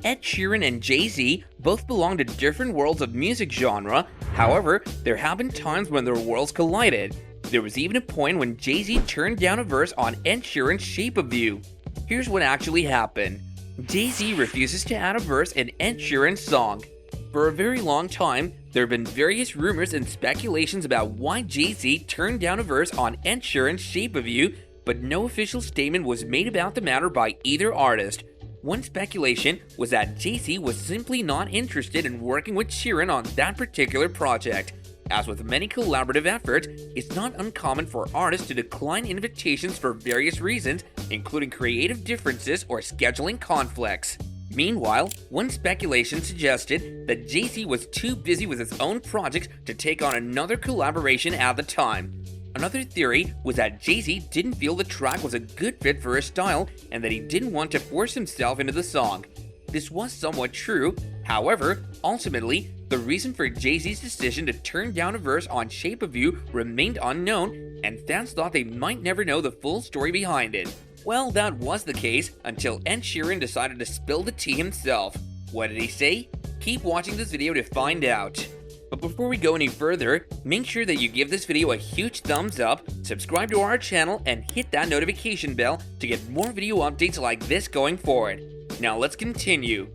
Ed Sheeran and Jay-Z both belong to different worlds of music genre. However, there have been times when their worlds collided. There was even a point when Jay-Z turned down a verse on Ed Sheeran's Shape of You. Here's what actually happened. Jay-Z refuses to add a verse in Ed Sheeran's song. For a very long time, there have been various rumors and speculations about why Jay-Z turned down a verse on Ed Sheeran's Shape of You, but no official statement was made about the matter by either artist. One speculation was that Jay-Z was simply not interested in working with Sheeran on that particular project. As with many collaborative efforts, it's not uncommon for artists to decline invitations for various reasons, including creative differences or scheduling conflicts. Meanwhile, one speculation suggested that Jay-Z was too busy with his own projects to take on another collaboration at the time. Another theory was that Jay-Z didn't feel the track was a good fit for his style and that he didn't want to force himself into the song. This was somewhat true. However, ultimately, the reason for Jay-Z's decision to turn down a verse on Shape of You remained unknown, and fans thought they might never know the full story behind it. Well, that was the case until Ed Sheeran decided to spill the tea himself. What did he say? Keep watching this video to find out. But before we go any further, make sure that you give this video a huge thumbs up, subscribe to our channel, and hit that notification bell to get more video updates like this going forward. Now let's continue.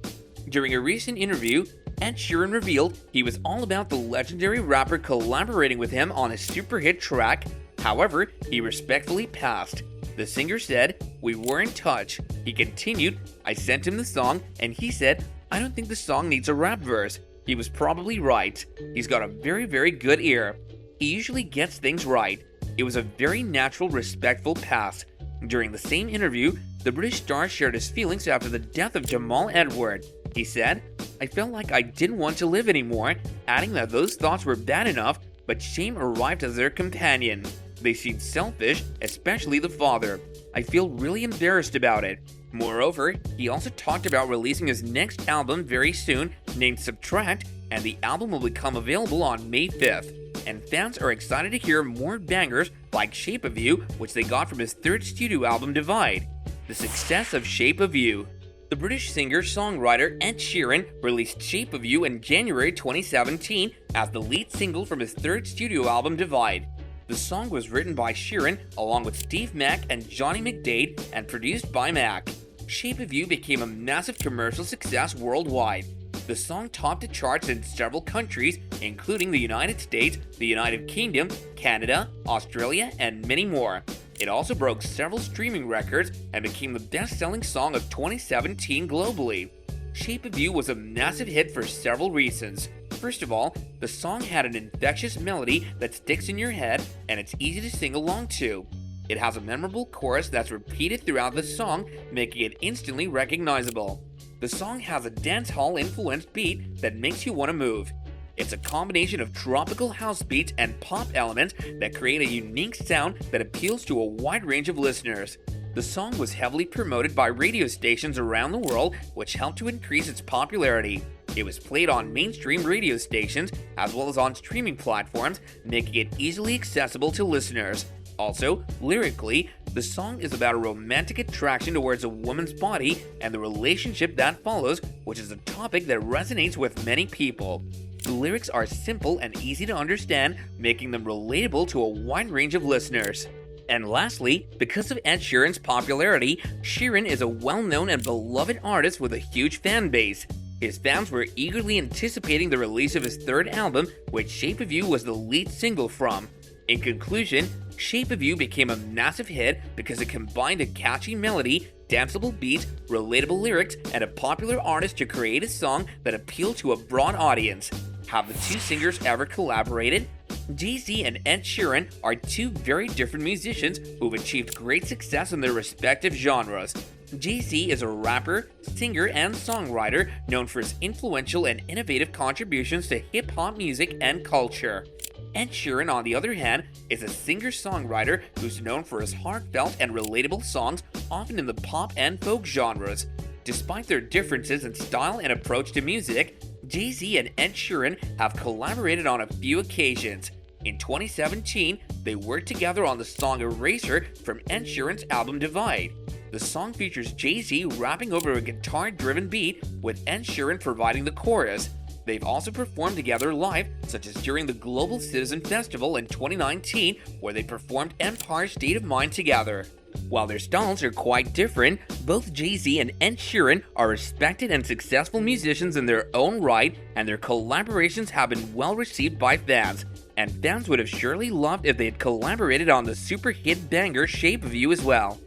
During a recent interview, Ed Sheeran revealed he was all about the legendary rapper collaborating with him on a super hit track. However, he respectfully passed. The singer said, "We were in touch." He continued, "I sent him the song and he said, I don't think the song needs a rap verse." He was probably right. He's got a very good ear. He usually gets things right. It was a very natural, respectful pass. During the same interview, the British star shared his feelings after the death of Jamal Edward. He said, "I felt like I didn't want to live anymore," adding that those thoughts were bad enough, but shame arrived as their companion. They seemed selfish, especially the father. "I feel really embarrassed about it." Moreover, he also talked about releasing his next album very soon, named Subtract, and the album will become available on May 5th. And fans are excited to hear more bangers like Shape of You, which they got from his third studio album Divide. The success of Shape of You. The British singer-songwriter Ed Sheeran released Shape of You in January 2017 as the lead single from his third studio album Divide. The song was written by Sheeran along with Steve Mack and Johnny McDade and produced by Mack. Shape of You became a massive commercial success worldwide. The song topped the charts in several countries, including the United States, the United Kingdom, Canada, Australia, and many more. It also broke several streaming records and became the best-selling song of 2017 globally. Shape of You was a massive hit for several reasons. First of all, the song had an infectious melody that sticks in your head and it's easy to sing along to. It has a memorable chorus that's repeated throughout the song, making it instantly recognizable. The song has a dancehall-influenced beat that makes you want to move. It's a combination of tropical house beats and pop elements that create a unique sound that appeals to a wide range of listeners. The song was heavily promoted by radio stations around the world, which helped to increase its popularity. It was played on mainstream radio stations as well as on streaming platforms, making it easily accessible to listeners. Also, lyrically, the song is about a romantic attraction towards a woman's body and the relationship that follows, which is a topic that resonates with many people. The lyrics are simple and easy to understand, making them relatable to a wide range of listeners. And lastly, because of Ed Sheeran's popularity, Sheeran is a well-known and beloved artist with a huge fan base. His fans were eagerly anticipating the release of his third album, which Shape of You was the lead single from. In conclusion, Shape of You became a massive hit because it combined a catchy melody, danceable beats, relatable lyrics, and a popular artist to create a song that appealed to a broad audience. Have the two singers ever collaborated? Jay-Z and Ed Sheeran are two very different musicians who've achieved great success in their respective genres. Jay-Z is a rapper, singer, and songwriter known for his influential and innovative contributions to hip-hop music and culture. Ed Sheeran, on the other hand, is a singer-songwriter who's known for his heartfelt and relatable songs, often in the pop and folk genres. Despite their differences in style and approach to music, Jay-Z and Ed Sheeran have collaborated on a few occasions. In 2017, they worked together on the song Eraser from Ed Sheeran's album Divide. The song features Jay-Z rapping over a guitar-driven beat with Ed Sheeran providing the chorus. They've also performed together live, such as during the Global Citizen Festival in 2019, where they performed Empire State of Mind together. While their styles are quite different, both Jay-Z and Ed Sheeran are respected and successful musicians in their own right, and their collaborations have been well received by fans. And fans would have surely loved if they had collaborated on the super hit banger Shape of You as well.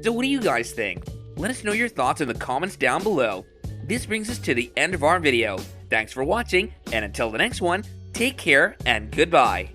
So what do you guys think? Let us know your thoughts in the comments down below. This brings us to the end of our video. Thanks for watching, and until the next one, take care and goodbye.